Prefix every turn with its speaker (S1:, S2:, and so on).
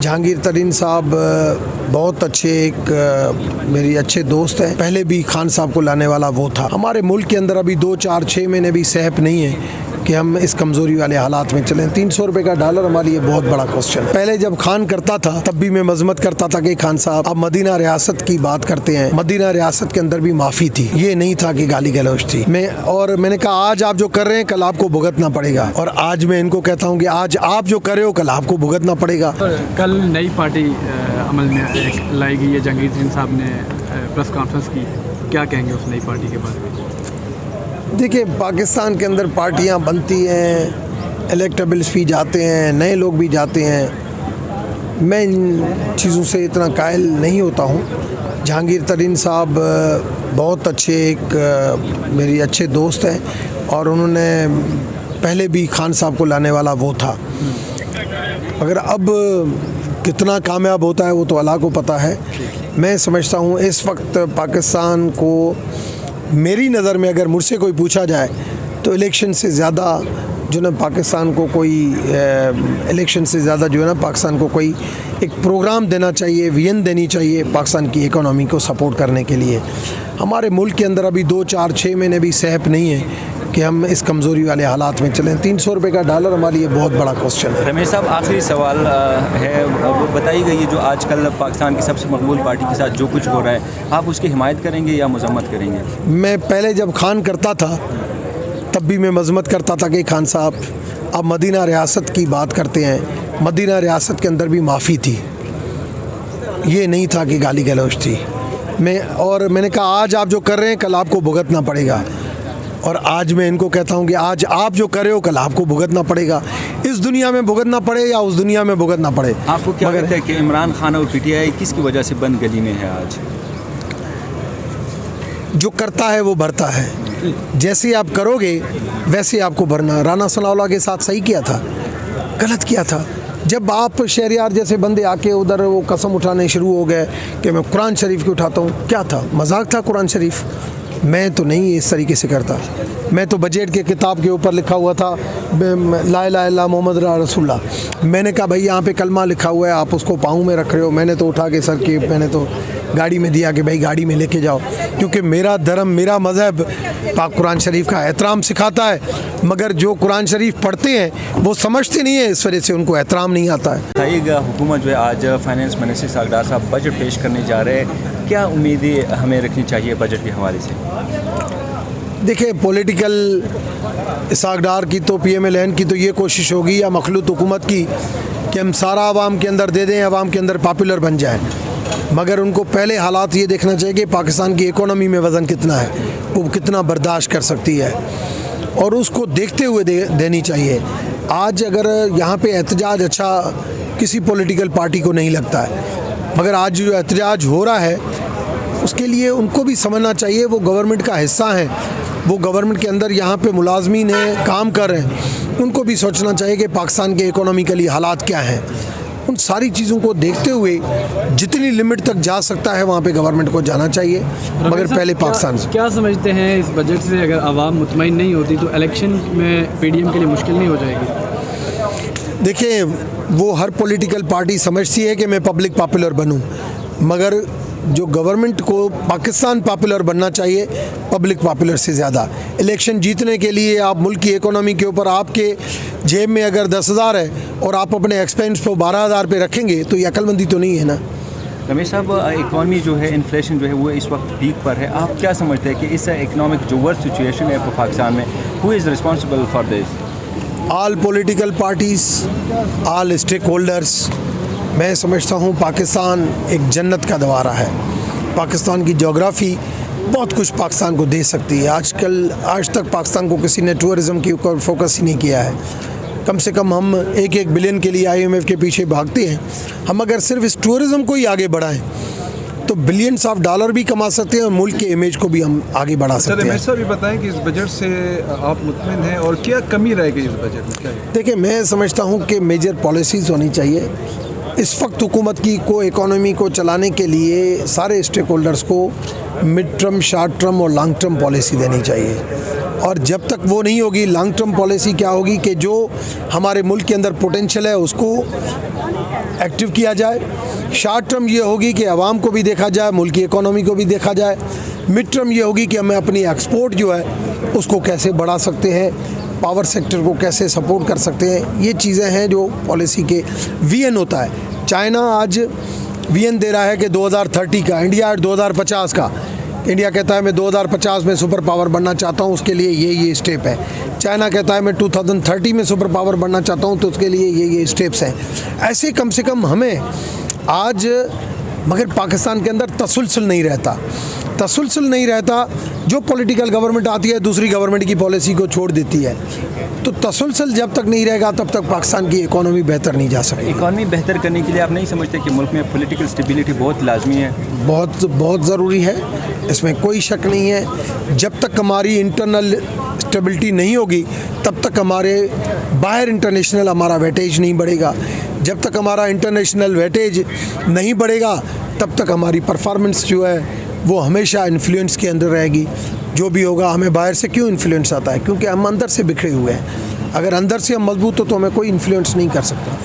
S1: जहांगीर तरीन साहब बहुत अच्छे मेरी अच्छे दोस्त हैं। पहले भी खान साहब को लाने वाला वो था। हमारे मुल्क के अंदर अभी 2, 4, 6 महीने भी सहप नहीं है कि हम इस कमज़ोरी वाले हालात में चलें। 300 रुपये का डॉलर हमारे लिए बहुत बड़ा क्वेश्चन है। पहले जब खान करता था तब भी मैं मजम्मत करता था कि खान साहब अब मदीना रियासत की बात करते हैं। मदीना रियासत के अंदर भी माफ़ी थी, ये नहीं था कि गाली गलौज थी। मैंने कहा आज आप जो कर रहे हैं कल आपको भुगतना पड़ेगा, और आज मैं इनको कहता हूँ कि आज आप जो कर रहे हो कल आपको भुगतना पड़ेगा।
S2: कल नई पार्टी अमल में लाई गई है। जहांगीर तरीन साहब ने प्रेस कॉन्फ्रेंस की, क्या कहेंगे उस नई पार्टी के बारे में?
S1: देखिए, पाकिस्तान के अंदर पार्टियां बनती हैं, इलेक्टेबल्स भी जाते हैं, नए लोग भी जाते हैं। मैं इन चीज़ों से इतना कायल नहीं होता हूँ। जहांगीर तरीन साहब बहुत अच्छे मेरी अच्छे दोस्त हैं, और उन्होंने पहले भी खान साहब को लाने वाला वो था। मगर अब कितना कामयाब होता है वो तो अल्लाह को पता है। मैं समझता हूँ इस वक्त पाकिस्तान को, मेरी नज़र में अगर मुझसे कोई पूछा जाए तो इलेक्शन से ज़्यादा जो ना पाकिस्तान को कोई इलेक्शन से ज़्यादा जो है ना पाकिस्तान को कोई एक प्रोग्राम देना चाहिए, विजन देनी चाहिए पाकिस्तान की इकोनॉमी को सपोर्ट करने के लिए। हमारे मुल्क के अंदर अभी 2, 4, 6 महीने भी सहप नहीं है कि हम इस कमज़ोरी वाले हालात में चलें। 300 रुपये का डॉलर हमारे लिए बहुत बड़ा क्वेश्चन है।
S3: रमेश साहब, आखिरी सवाल है, वो बताई गई है जो आजकल पाकिस्तान की सबसे मकबूल पार्टी के साथ जो कुछ हो रहा है, आप उसकी हिमायत करेंगे या मजम्मत करेंगे?
S1: मैं पहले जब खान करता था तब भी मैं मजम्मत करता था कि खान साहब अब मदीना रियासत की बात करते हैं। मदीना रियासत के अंदर भी माफ़ी थी, ये नहीं था कि गाली गलौज थी। मैंने कहा आज आप जो कर रहे हैं कल आपको भुगतना पड़ेगा, और आज मैं इनको कहता हूँ कि आज आप जो कर रहे हो कल आपको भुगतना पड़ेगा। इस दुनिया में भुगतना पड़े या उस दुनिया में भुगतना पड़े।
S3: आपको क्या लगता है कि इमरान खान और पीटीआई किसकी वजह से बंद गली में है आज?
S1: जो करता है वो भरता है। जैसे आप करोगे वैसे आपको भरना। राना सनाउल्लाह के साथ सही किया था, गलत किया था। जब आप शहरियार जैसे बंदे आके उधर वो कसम उठाने शुरू हो गए कि मैं कुरान शरीफ की उठाता हूँ, क्या था? मजाक था कुरान शरीफ? मैं तो नहीं इस तरीके से करता। मैं तो बजट के किताब के ऊपर लिखा हुआ था ला इलाहा इल्लल्लाह मोहम्मद रसूलुल्लाह। मैंने कहा भाई यहाँ पे कलमा लिखा हुआ है, आप उसको पाँव में रख रहे हो। मैंने तो उठा के सर के मैंने तो गाड़ी में दिया कि भाई गाड़ी में लेके जाओ, क्योंकि मेरा धर्म, मेरा मज़हब पाक कुरान शरीफ का एहतराम सिखाता है। मगर जो कुरान शरीफ पढ़ते हैं वो समझते नहीं है, इस वजह से उनको एहतराम नहीं आता है।
S3: बताइएगा, हुकूमत जो है आज फाइनेंस मिनिस्टर सागदार साहब बजट पेश करने जा रहे हैं, क्या उम्मीदें हमें रखनी चाहिए बजट के हवाले से?
S1: देखिए, पॉलिटिकल सागदार की तो PMLN की तो ये कोशिश होगी या मखलूत हुकूमत की कि हम सारा आवाम के अंदर दे दें, आवाम के अंदर पॉपुलर बन जाए। मगर उनको पहले हालात ये देखना चाहिए कि पाकिस्तान की इकोनॉमी में वज़न कितना है, वो कितना बर्दाश्त कर सकती है, और उसको देखते हुए देनी चाहिए। आज अगर यहाँ पे एहतजाज अच्छा किसी पॉलिटिकल पार्टी को नहीं लगता है, मगर आज जो एहतजाज हो रहा है उसके लिए उनको भी समझना चाहिए वो गवर्नमेंट का हिस्सा हैं, वो गवर्नमेंट के अंदर यहाँ पे मुलाजमीन हैं, काम कर रहे हैं। उनको भी सोचना चाहिए कि पाकिस्तान के इकोनॉमिकली हालात क्या हैं। उन सारी चीज़ों को देखते हुए जितनी लिमिट तक जा सकता है वहाँ पे गवर्नमेंट को जाना चाहिए, मगर पहले पाकिस्तान से।
S2: क्या समझते हैं इस बजट से अगर आवाम मुतमईन नहीं होती तो इलेक्शन में PDM के लिए मुश्किल नहीं हो जाएगी?
S1: देखिए, वो हर पॉलिटिकल पार्टी समझती है कि मैं पब्लिक पॉपुलर बनूं, मगर जो गवर्नमेंट को पाकिस्तान पॉपुलर बनना चाहिए पब्लिक पॉपुलर से ज़्यादा। इलेक्शन जीतने के लिए आप मुल्क की इकोनॉमी के ऊपर, आपके जेब में अगर 10,000 है और आप अपने एक्सपेंस को 12,000 पे रखेंगे तो ये अक्लमंदी तो नहीं है ना।
S3: रमेश साहब, इकॉनमी जो है, इन्फ्लेशन जो है वो इस वक्त पीक पर है। आप क्या समझते हैं कि इस इकनॉमिक जो वर्स्ट सिचुएशन है पाकिस्तान में, who is responsible for this?
S1: All political parties, all stakeholders. मैं समझता हूँ पाकिस्तान एक जन्नत का दवारा है। पाकिस्तान की जोग्राफ़ी बहुत कुछ पाकिस्तान को दे सकती है। आज तक पाकिस्तान को किसी ने टूरिज़म के ऊपर फोकस ही नहीं किया है। कम से कम हम 1-1 बिलियन के लिए IMF के पीछे भागते हैं। हम अगर सिर्फ इस टूरिज़म को ही आगे बढ़ाएं तो बिलियंस ऑफ डॉलर भी कमा सकते हैं और मुल्क के इमेज को भी हम आगे बढ़ा सकते हैं।
S4: ऐसा भी बताएं कि इस बजट से आप मुतमिन हैं और क्या कमी रहेगी इस बजट में?
S1: देखिए, मैं समझता हूँ कि मेजर पॉलिसीज़ होनी चाहिए। इस वक्त हुकूमत की इकोनॉमी को चलाने के लिए सारे स्टेक होल्डर्स को मिड टर्म, शॉर्ट टर्म और लॉन्ग टर्म पॉलिसी देनी चाहिए। और जब तक वो नहीं होगी, लॉन्ग टर्म पॉलिसी क्या होगी कि जो हमारे मुल्क के अंदर पोटेंशियल है उसको एक्टिव किया जाए। शॉर्ट टर्म ये होगी कि आवाम को भी देखा जाए, मुल्क की इकोनॉमी को भी देखा जाए। मिड टर्म ये होगी कि हमें अपनी एक्सपोर्ट जो है उसको कैसे बढ़ा सकते हैं, पावर सेक्टर को कैसे सपोर्ट कर सकते हैं। ये चीज़ें हैं जो पॉलिसी के वीएन होता है। चाइना आज वीएन दे रहा है कि 2030 का, इंडिया 2050 का। इंडिया कहता है मैं 2050 में सुपर पावर बनना चाहता हूँ, उसके लिए ये स्टेप है। चाइना कहता है मैं 2030 में सुपर पावर बनना चाहता हूँ, तो उसके लिए ये स्टेप्स हैं। ऐसे कम से कम हमें आज, मगर पाकिस्तान के अंदर तसलसल नहीं रहता। जो पॉलिटिकल गवर्नमेंट आती है दूसरी गवर्नमेंट की पॉलिसी को छोड़ देती है। तो तसलसल जब तक नहीं रहेगा तब तक पाकिस्तान की इकोनॉमी बेहतर नहीं जा सकेगी।
S3: इकॉनमी बेहतर करने के लिए आप नहीं समझते कि मुल्क में पॉलिटिकल स्टेबिलिटी बहुत लाजमी है?
S1: बहुत ज़रूरी है, इसमें कोई शक नहीं है। जब तक हमारी इंटरनल स्टेबिलिटी नहीं होगी तब तक हमारे बाहर इंटरनेशनल हमारा वेटेज नहीं बढ़ेगा। जब तक हमारा इंटरनेशनल वेटेज नहीं बढ़ेगा तब तक हमारी परफॉर्मेंस जो है वो हमेशा इन्फ्लुएंस के अंदर रहेगी। जो भी होगा, हमें बाहर से क्यों इन्फ्लुएंस आता है? क्योंकि हम अंदर से बिखरे हुए हैं। अगर अंदर से हम मजबूत हो तो हमें कोई इन्फ्लुएंस नहीं कर सकता।